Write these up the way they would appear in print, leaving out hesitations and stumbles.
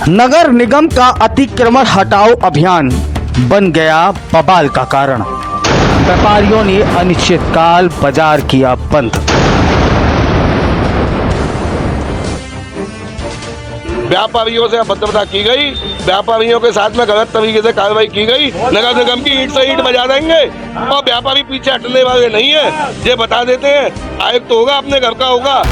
नगर निगम का अतिक्रमण हटाओ अभियान बन गया बवाल का कारण। व्यापारियों ने अनिश्चितकाल बाजार किया बंद। व्यापारियों से अभद्रता की गई, व्यापारियों के साथ में गलत तरीके से कार्रवाई की गई। नगर निगम की ईंट से ईंट बजा देंगे और व्यापारी पीछे हटने वाले नहीं है, ये बता देते हैं। आयुक्त होगा अपने घर का होगा।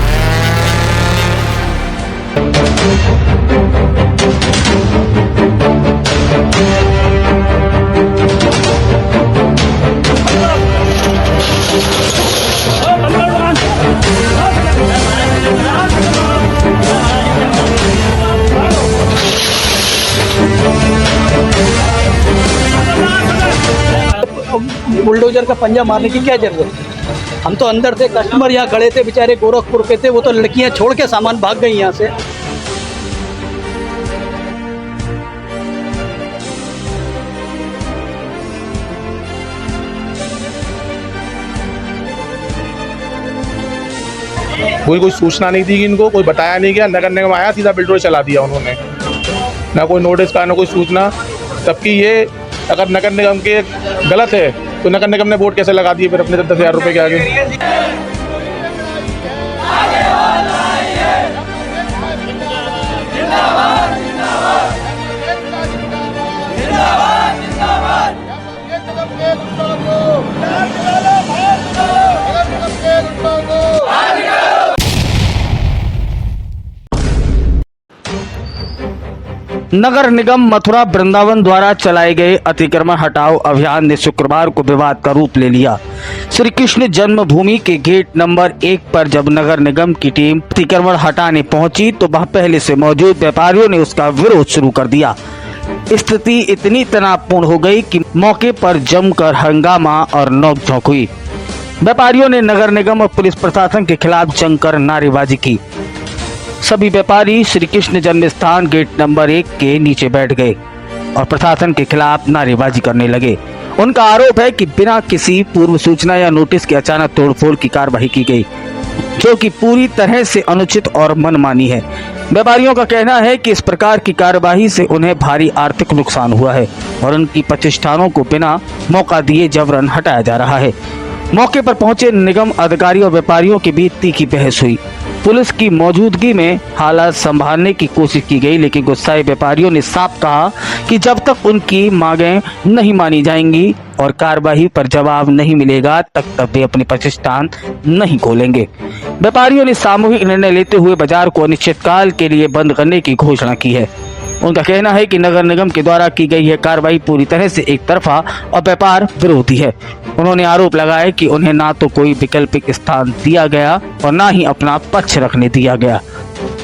बुलडोजर का पंजा मारने की क्या जरूरत है? हम तो अंदर थे, कस्टमर यहाँ खड़े थे, बेचारे गोरखपुर के थे, वो तो लड़कियाँ छोड़ के सामान भाग गई यहाँ से। कोई सूचना नहीं दी, इनको कोई बताया नहीं गया। नगर निगम आया, सीधा बिल्डोजर चला दिया उन्होंने, ना कोई नोटिस का ना कोई सूचना। जबकि ये अगर नगर निगम के गलत है तो नगर निगम ने बोर्ड कैसे लगा दिए फिर अपने 10,000 रुपये के आगे। नगर निगम मथुरा वृंदावन द्वारा चलाए गए अतिक्रमण हटाओ अभियान ने शुक्रवार को विवाद का रूप ले लिया। श्री कृष्ण जन्मभूमि के गेट नंबर 1 पर जब नगर निगम की टीम अतिक्रमण हटाने पहुंची तो वहां पहले से मौजूद व्यापारियों ने उसका विरोध शुरू कर दिया। स्थिति इतनी तनावपूर्ण हो गई कि मौके पर जमकर हंगामा और नोकझोंक हुई। व्यापारियों ने नगर निगम और पुलिस प्रशासन के खिलाफ जमकर नारेबाजी की। सभी व्यापारी श्री कृष्ण जन्म स्थान गेट नंबर 1 के नीचे बैठ गए और प्रशासन के खिलाफ नारेबाजी करने लगे। उनका आरोप है कि बिना किसी पूर्व सूचना या नोटिस के अचानक तोड़फोड़ की कार्रवाई की गई, जो कि पूरी तरह से अनुचित और मनमानी है। व्यापारियों का कहना है कि इस प्रकार की कार्यवाही से उन्हें भारी आर्थिक नुकसान हुआ है और उनकी प्रतिष्ठानों को बिना मौका दिए जबरन हटाया जा रहा है। मौके पर पहुंचे निगम अधिकारी और व्यापारियों के बीच तीखी बहस हुई। पुलिस की मौजूदगी में हालात संभालने की कोशिश की गई, लेकिन गुस्साए व्यापारियों ने साफ कहा कि जब तक उनकी मांगें नहीं मानी जाएंगी और कार्रवाई पर जवाब नहीं मिलेगा तब तक वे अपने प्रतिष्ठान नहीं खोलेंगे। व्यापारियों ने सामूहिक निर्णय लेते हुए बाजार को अनिश्चितकाल के लिए बंद करने की घोषणा की है। उनका कहना है कि नगर निगम के द्वारा की गई यह कार्रवाई पूरी तरह से एक तरफा और व्यापार विरोधी है। उन्होंने आरोप लगाया कि उन्हें ना तो कोई वैकल्पिक स्थान दिया गया और ना ही अपना पक्ष रखने दिया गया।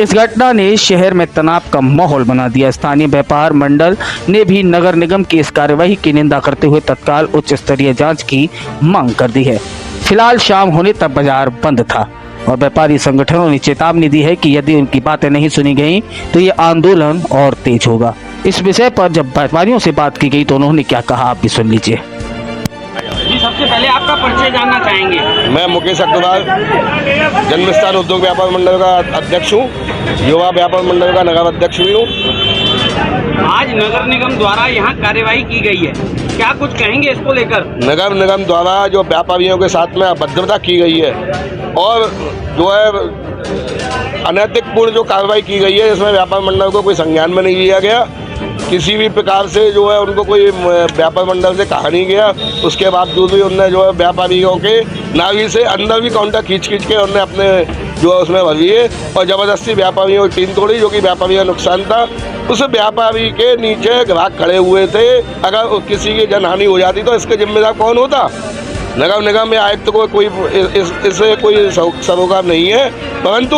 इस घटना ने शहर में तनाव का माहौल बना दिया। स्थानीय व्यापार मंडल ने भी नगर निगम की इस कार्यवाही की निंदा करते हुए तत्काल उच्च स्तरीय जांच की मांग कर दी है। फिलहाल शाम होने तक बाजार बंद था और व्यापारी संगठनों ने चेतावनी दी है कि यदि उनकी बातें नहीं सुनी गई तो ये आंदोलन और तेज होगा। इस विषय पर जब व्यापारियों से बात की गई तो उन्होंने क्या कहा, आप भी सुन लीजिए। जी, सबसे पहले आपका परिचय जानना चाहेंगे। मैं मुकेश अग्रवाल, जन्मस्थान उद्योग व्यापार मंडल का अध्यक्ष हूँ, युवा व्यापार मंडल का नगर अध्यक्ष भी हूँ। आज नगर निगम द्वारा यहाँ कार्यवाही की गई है, क्या कुछ कहेंगे इसको लेकर? नगर निगम द्वारा जो व्यापारियों के साथ में अभद्रता की गई है और जो है अनैतिकपूर्ण जो कार्रवाई की गई है, इसमें व्यापार मंडल को कोई संज्ञान में नहीं लिया गया। किसी भी प्रकार से जो है उनको कोई व्यापार मंडल से कहा नहीं गया। उसके बावजूद भी उनने जो है व्यापारियों के नावी से अंदर भी काउंटर खींच के उनने अपने जो है उसमें भर लिए और ज़बरदस्ती व्यापारियों की टीम तोड़ी, जो कि व्यापारियों का नुकसान था। उस व्यापारी के नीचे ग्राहक खड़े हुए थे, अगर किसी की जनहानि हो जाती तो इसके जिम्मेदार कौन होता? नगर निगम में आयुक्त को कोई इससे कोई सरोकार नहीं है, परंतु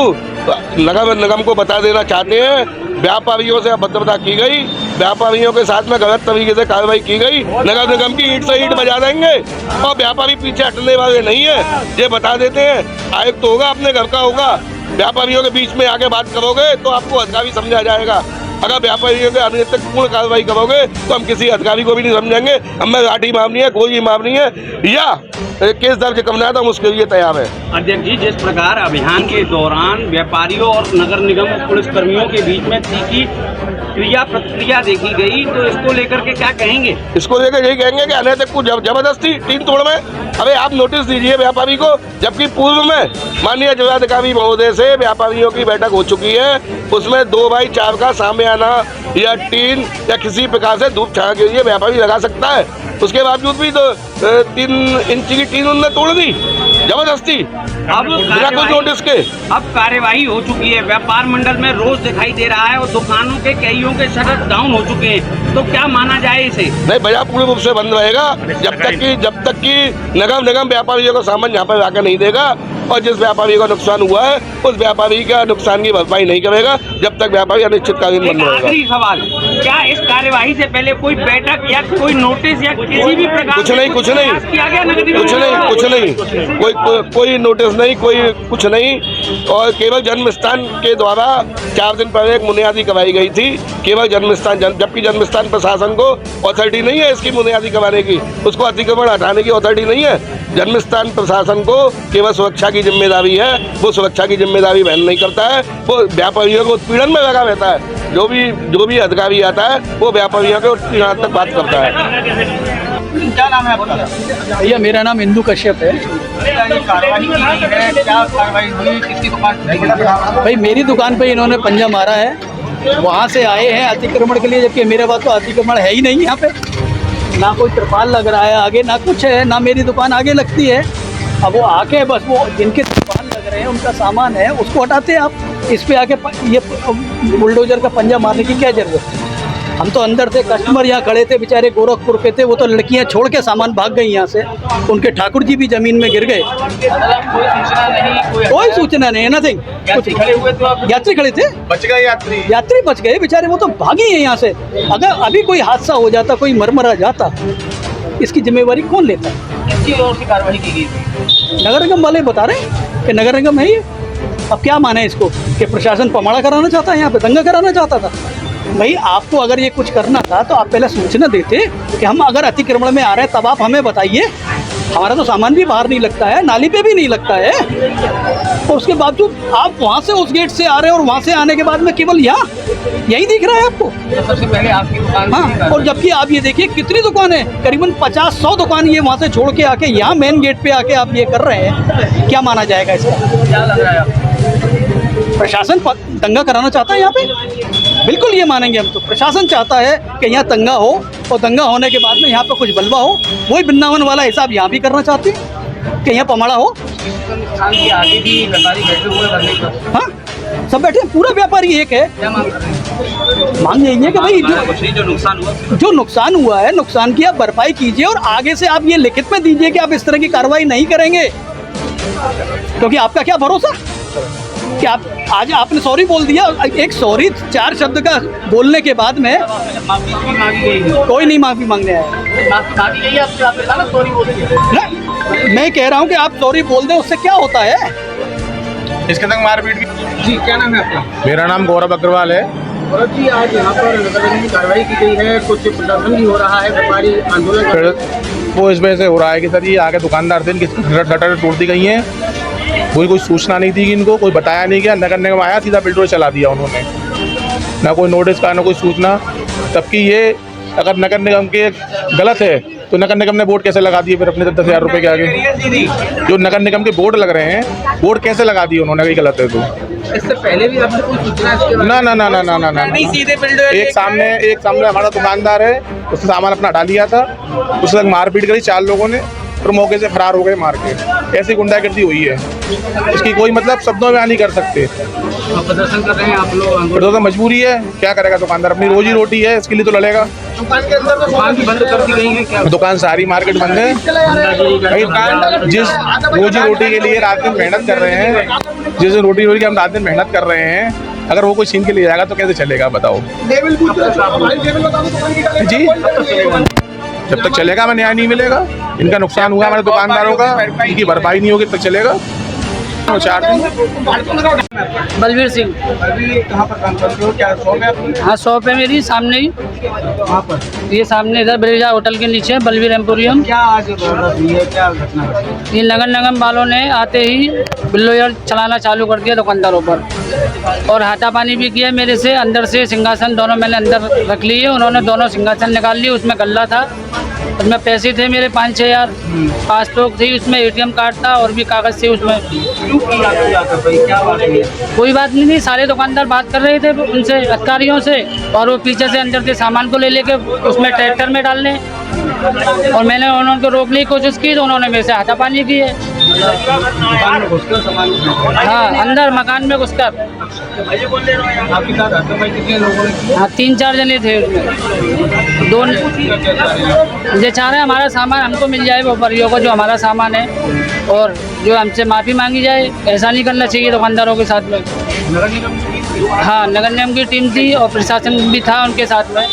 नगर निगम को बता देना चाहते हैं व्यापारियों से अभद्रता की गई, व्यापारियों के साथ में गलत तरीके से कार्रवाई की गई। नगर निगम की ईंट से ईंट बजा देंगे और व्यापारी पीछे हटने वाले नहीं है, ये बता देते हैं। आयुक्त होगा अपने घर का होगा। व्यापारियों के बीच में आके बात करोगे तो आपको अधिकारी समझा जाएगा। अगर व्यापारियों के अनैतिकपूर्ण कार्रवाई करोगे तो हम किसी अधिकारी को भी नहीं समझेंगे। हमें लाठी मारनी है, गोली मारनी है या केस दर्ज करना है तो हम उसके लिए तैयार हैं। अध्यक्ष जी, जिस प्रकार अभियान के दौरान व्यापारियों और नगर निगम और पुलिस कर्मियों के बीच में तीखी क्रिया प्रतिक्रिया देखी गई, तो इसको लेकर के क्या कहेंगे? इसको लेकर यही कहेंगे कि अनैतिक को जबरदस्ती टीम तोड़ में, अबे आप नोटिस दीजिए व्यापारी को, जबकि पूर्व में माननीय जिलाधिकारी महोदय से व्यापारियों की बैठक हो चुकी है, उसमें 2x4 का सामियाना या टीन या किसी प्रकार से धूप छाया के लिए व्यापारी लगा सकता है। उसके बावजूद भी तो 3 इंच की टीन उन्होंने तोड़ दी जबरदस्ती, अब बिना कुछ नोटिस के। अब कार्यवाही हो चुकी है, व्यापार मंडल में रोज दिखाई दे रहा है और दुकानों के कईयों के शटर डाउन हो चुके हैं, तो क्या माना जाए इसे? नहीं, बाजार पूर्ण रूप से बंद रहेगा जब तक कि नगर निगम व्यापारियों को सामान यहाँ पर लाकर नहीं देगा, और जिस व्यापारी को नुकसान हुआ है उस व्यापारी का नुकसान की भरपाई नहीं करेगा जब तक व्यापारी अनिश्चितकालीन बंद रहेगा। आखिरी सवाल, क्या इस कार्यवाही से पहले कोई बैठक या कोई नोटिस या किसी भी प्रकार कुछ नहीं किया गया? कुछ नहीं, कोई नोटिस नहीं, कोई कुछ नहीं। और केवल जन्म स्थान के द्वारा 4 दिन पहले एक बुनियादी करवाई गई थी, केवल जन्म स्थान, जबकि जन्म स्थान प्रशासन को अथॉरिटी नहीं है इसकी बुनियादी करवाने की, उसको अतिक्रमण हटाने की अथॉरिटी नहीं है। जन्म स्थान प्रशासन को केवल सुरक्षा की जिम्मेदारी है, वो सुरक्षा की जिम्मेदारी वहन नहीं करता है, वो व्यापारियों को उत्पीड़न में लगा रहता है। जो भी अधिकारी आता है वो व्यापारियों को उत्पीड़नात्मक बात करता है। क्या नाम है आपका? भैया मेरा नाम इंदु कश्यप है। कार्रवाई की गई है, क्या कार्रवाई हुई, किसकी दुकान? भाई मेरी दुकान पे इन्होंने पंजा मारा है, वहाँ से आए हैं अतिक्रमण के लिए, जबकि मेरे पास तो अतिक्रमण है ही नहीं यहाँ पे, ना कोई त्रिपाल लग रहा है आगे, ना कुछ है, ना मेरी दुकान आगे लगती है। अब वो आके बस वो जिनके त्रिपाल लग रहे हैं उनका सामान है उसको हटाते हैं आप, इस पे आके ये बुलडोजर का पंजा मारने की क्या जरूरत है? हम तो अंदर थे, कस्टमर यहाँ खड़े थे बेचारे गोरखपुर के थे, वो तो लड़कियाँ छोड़ के सामान भाग गई यहाँ से, उनके ठाकुर जी भी जमीन में गिर गए। कोई सूचना नहीं, नथिंग। यात्री खड़े थे, बच गए यात्री बच गए बेचारे, वो तो भागी है यहाँ से। अगर अभी कोई हादसा हो जाता, कोई मरमरा जाता, इसकी जिम्मेवारी कौन लेता? किसकी ओर से कार्रवाई की गई? नगर निगम वाले बता रहे हैं कि नगर निगम है ये। अब क्या माने इसको कि प्रशासन पमाड़ा कराना चाहता है, यहाँ पे दंगा कराना चाहता था? भाई आपको अगर ये कुछ करना था तो आप पहले सूचना देते कि हम अगर अतिक्रमण में आ रहे हैं, तब आप हमें बताइए। हमारा तो सामान भी बाहर नहीं लगता है, नाली पे भी नहीं लगता है, और उसके बावजूद आप वहाँ से उस गेट से आ रहे हैं, और वहाँ से आने के बाद में केवल यहाँ यही दिख रहा है आपको। सबसे पहले आपकी दुकान? हाँ, और जबकि आप ये देखिए कितनी दुकानें, करीबन 50-100 दुकान ये वहाँ से छोड़ के आके यहाँ मेन गेट पे आके आप ये कर रहे हैं, क्या माना जाएगा इसका? क्या लग रहा है आपको? प्रशासन दंगा कराना चाहता है यहाँ पे? बिल्कुल ये मानेंगे हम तो। प्रशासन चाहता है कि यहाँ दंगा हो, और दंगा होने के बाद में यहाँ पे कुछ बलवा हो, वही वृंदावन वाला हिसाब यहाँ भी करना चाहते हैं कि यहाँ पमाड़ा हो। आगे भी व्यापारी बैठे हुए करने का? हाँ, सब बैठे हैं, पूरा व्यापारी एक है। क्या मांग कर रहे हैं? मांग यही है कि भाई जो नुकसान हुआ है, नुकसान की आप भरपाई कीजिए, और आगे से आप ये लिखित में दीजिए कि आप इस तरह की कार्रवाई नहीं करेंगे। क्योंकि आपका क्या भरोसा कि आप आज आपने सॉरी बोल दिया, एक सॉरी 4 शब्द का बोलने के बाद में कोई नहीं माफी मांगने आया। मैं कह रहा हूँ कि आप सॉरी बोल दें, उससे क्या होता है? इसके तक मारपीट भी। जी, क्या नाम है आपका? मेरा नाम गौरव अग्रवाल है। और जी, आज यहाँ पर नगर निगम की कार्रवाई की गई है, कुछ प्रदर्शन भी हो रहा है, व्यापारी आंदोलन कर रहे हैं। वो इस वजह से हो रहा है कि सर ये आगे दुकानदार थे, इनकी शटर तोड़ दी गई हैं, कोई सूचना नहीं थी इनको, कोई बताया नहीं गया, नगर निगम आया सीधा बिल्डोजर चला दिया उन्होंने, ना कोई नोटिस का ना कोई सूचना। तबकि ये अगर नगर निगम के गलत है तो नगर निगम ने बोर्ड कैसे लगा दिए फिर अपने 10,000 रुपये के आगे? जो नगर निगम के बोर्ड लग रहे हैं, बोर्ड कैसे लगा दिए उन्होंने, कहीं गलत है तो? इससे पहले भी आपने कोई सूचना इसके बारे में? ना नहीं, सीधे बिल्डर एक सामने हमारा दुकानदार है, उसने सामान अपना हटा लिया था, उसके साथ मारपीट करी 4 लोगों ने, और मौके से फरार हो गए मार के। ऐसी गुंडागर्दी हुई है, इसकी कोई मतलब शब्दों में नहीं कर सकते। प्रदर्शन कर रहे हैं आप लोग? प्रदर्शन मजबूरी है, क्या करेगा दुकानदार, अपनी रोजी रोटी है, इसके लिए तो लड़ेगा। दुकान के अंदर तो दुकान भी बंद कर दी गई है क्या? दुकान सारी मार्केट बंद है। जिस रोजी रोटी के लिए रात दिन मेहनत कर रहे हैं, जिस रोटी की हम रात दिन मेहनत कर रहे हैं, अगर वो कोई छीन के लिए जाएगा तो कैसे चलेगा बताओ जी? जब तक चलेगा हमें न्याय नहीं मिलेगा। इनका नुकसान हुआ हमारे दुकानदारों का, इनकी भरपाई नहीं होगी तब तक चलेगा। 4 दिन। बलवीर सिंह। कहाँ पर काम करते हो, क्या शॉप है आपकी? हाँ शॉप है मेरी सामने ही, वहाँ पर ये सामने इधर ब्रिजा होटल के नीचे बलवीर एम्पोरियम। क्या आज वारदात हुई है, क्या घटना घटी? ये नगर निगम वालों ने आते ही बिल्लोयर चलाना चालू कर दिया दुकानदारों पर और हाथापानी भी किया मेरे से। अंदर से सिंहासन दोनों मैंने अंदर रख लिए, उन्होंने दोनों सिंहासन निकाल लिए, उसमें गल्ला था, उसमें पैसे थे मेरे 5-6 हज़ार, पासबुक थी, उसमें ATM कार्ड था और भी कागज़ थे उसमें। क्यों किया भाई, क्या बात है? कोई बात नहीं थी, सारे दुकानदार बात कर रहे थे उनसे अधिकारियों से और वो पीछे से अंदर से सामान को ले लेके उसमें ट्रैक्टर में डालने और मैंने उनको रोकने की कोशिश की तो उन्होंने मेरे से हाथापानी की है। दुकान में घुसकर सामान हाँ अंदर मकान में घुसकर। आपके साथ हाथापाई कितने लोगों ने की? हाँ 3-4 जने थे उसमें। दो ये चाह रहे हैं हमारा सामान हमको मिल जाए, वो परियों को जो हमारा सामान है, और जो हमसे माफ़ी मांगी जाए। ऐसा नहीं करना चाहिए दुकानदारों के साथ में। नगर निगम की? हाँ नगर निगम की टीम थी और प्रशासन भी था उनके साथ में।